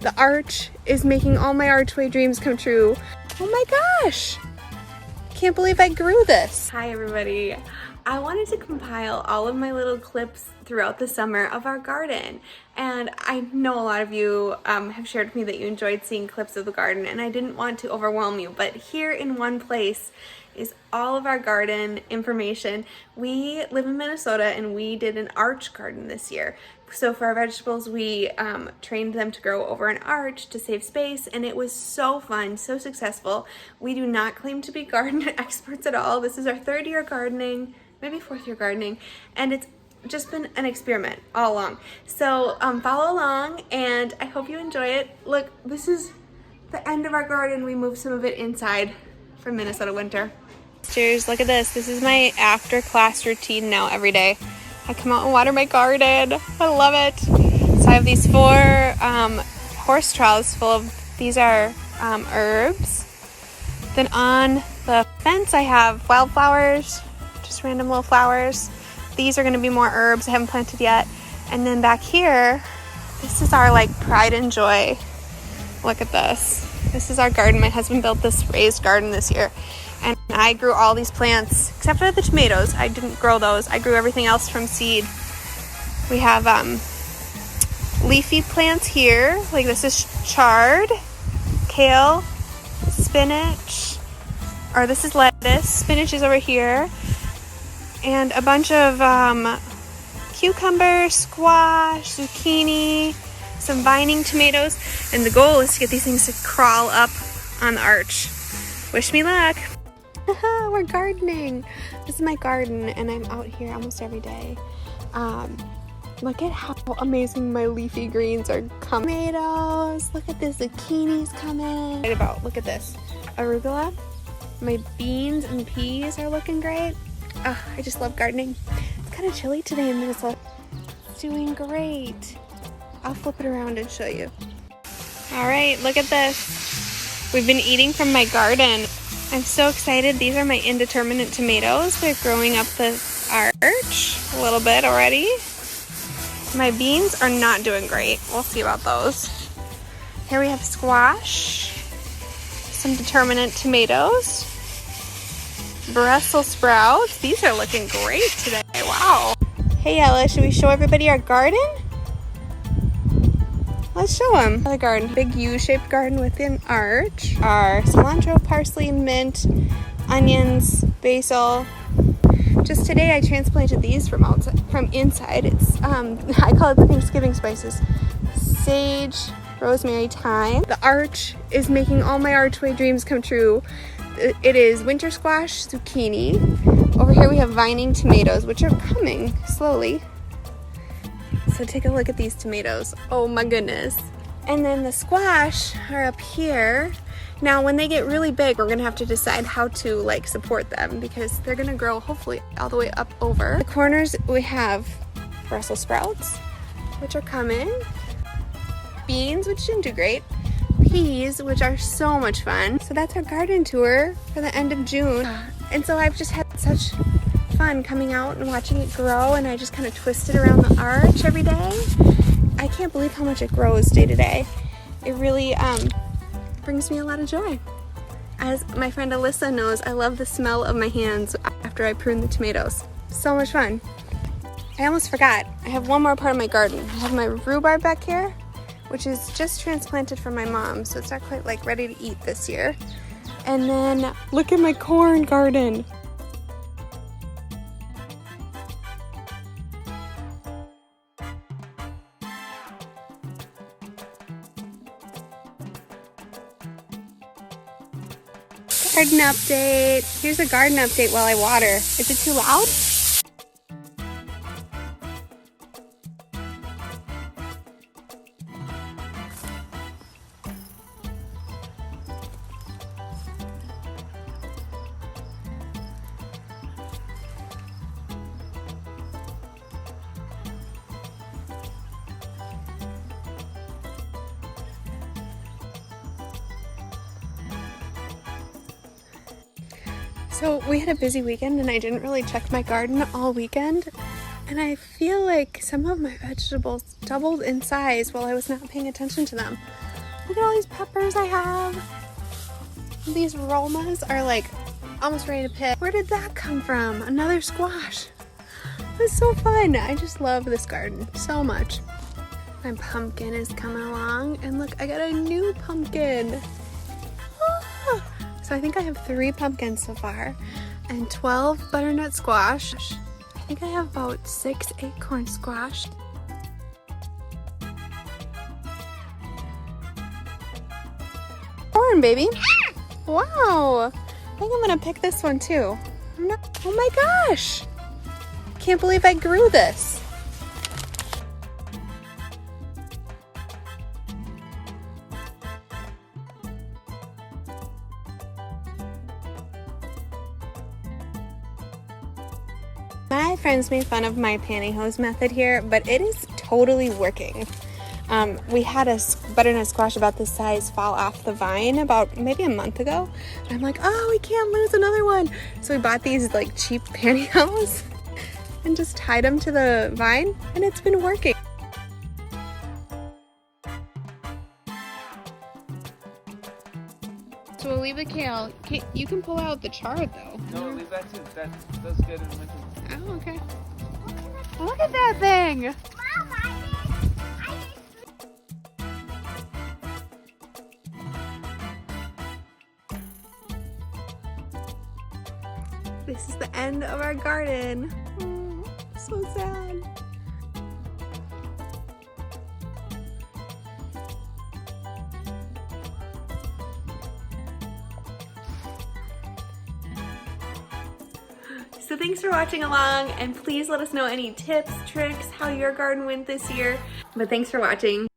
The arch is making all my archway dreams come true. Oh my gosh! Can't believe I grew this. Hi everybody. I wanted to compile all of my little clips throughout the summer of our garden. And I know a lot of you have shared with me that you enjoyed seeing clips of the garden, and I didn't want to overwhelm you, but here in one place is all of our garden information. We live in Minnesota and we did an arch garden this year. So for our vegetables, we trained them to grow over an arch to save space, and it was so fun, so successful. We do not claim to be garden experts at all. This is our third year gardening, maybe fourth year gardening, and it's just been an experiment all along. So follow along, and I hope you enjoy it. Look, this is the end of our garden. We moved some of it inside from Minnesota winter. Cheers, look at this. This is my after class routine now every day. I come out and water my garden. I love it. So I have these 4 horse troughs full of, these are herbs. Then on the fence I have wildflowers, just random little flowers. These are gonna be more herbs I haven't planted yet. And then back here, this is our like pride and joy. Look at this. This is our garden. My husband built this raised garden this year. And I grew all these plants, except for the tomatoes. I didn't grow those. I grew everything else from seed. We have leafy plants here. Like this is chard, kale, spinach, or this is lettuce. Spinach is over here. And a bunch of cucumber, squash, zucchini, some vining tomatoes. And the goal is to get these things to crawl up on the arch. Wish me luck. We're gardening. This is my garden, and I'm out here almost every day. Look at how amazing my leafy greens are coming. Tomatoes. Look at this. Zucchini's coming. Look at this. Arugula. My beans and peas are looking great. I just love gardening. It's kind of chilly today in Minnesota. It's doing great. I'll flip it around and show you. All right, look at this. We've been eating from my garden. I'm so excited. These are my indeterminate tomatoes. They're growing up the arch a little bit already. My beans are not doing great. We'll see about those. Here we have squash, some determinate tomatoes, Brussels sprouts. These are looking great today. Wow. Hey Ella, should we show everybody our garden? Let's show them. The garden, big U-shaped garden with an arch. Our cilantro, parsley, mint, onions, basil. Just today I transplanted these from inside. It's I call it the Thanksgiving spices. Sage, rosemary, thyme. The arch is making all my archway dreams come true. It is winter squash, zucchini. Over here we have vining tomatoes, which are coming slowly. So take a look at these tomatoes. Oh my goodness. And then the squash are up here. Now when they get really big, we're gonna have to decide how to like support them, because they're gonna grow hopefully all the way up over. The corners we have Brussels sprouts, which are coming. Beans, which didn't do great. Peas, which are so much fun. So that's our garden tour for the end of June. And so I've just had such fun coming out and watching it grow, and I just kind of twist it around the arch every day. I can't believe how much it grows day to day. It really brings me a lot of joy. As my friend Alyssa knows, I love the smell of my hands after I prune the tomatoes. So much fun. I almost forgot. I have one more part of my garden. I have my rhubarb back here, which is just transplanted from my mom, so it's not quite like ready to eat this year. And then look at my corn garden. Garden update. Here's a garden update while I water. Is it too loud? So we had a busy weekend and I didn't really check my garden all weekend, and I feel like some of my vegetables doubled in size while I was not paying attention to them. Look at all these peppers I have. These Romas are like almost ready to pick. Where did that come from? Another squash. It's so fun. I just love this garden so much. My pumpkin is coming along, and look, I got a new pumpkin. Ah. So I think I have 3 pumpkins so far and 12 butternut squash. I think I have about 6 acorn squash. Corn, baby. Wow. I think I'm gonna pick this one too. Oh my gosh. Can't believe I grew this. My friends made fun of my pantyhose method here, but it is totally working. We had a butternut squash about this size fall off the vine about maybe a month ago. And I'm like, oh, we can't lose another one. So we bought these like cheap pantyhose and just tied them to the vine, and it's been working. So we'll leave the kale. You can pull out the chard though. No, leave that too. That's good in the winter. Oh, okay. Look at that thing! This is the end of our garden. Oh, so sad. So thanks for watching along, and please let us know any tips, tricks, how your garden went this year. But thanks for watching.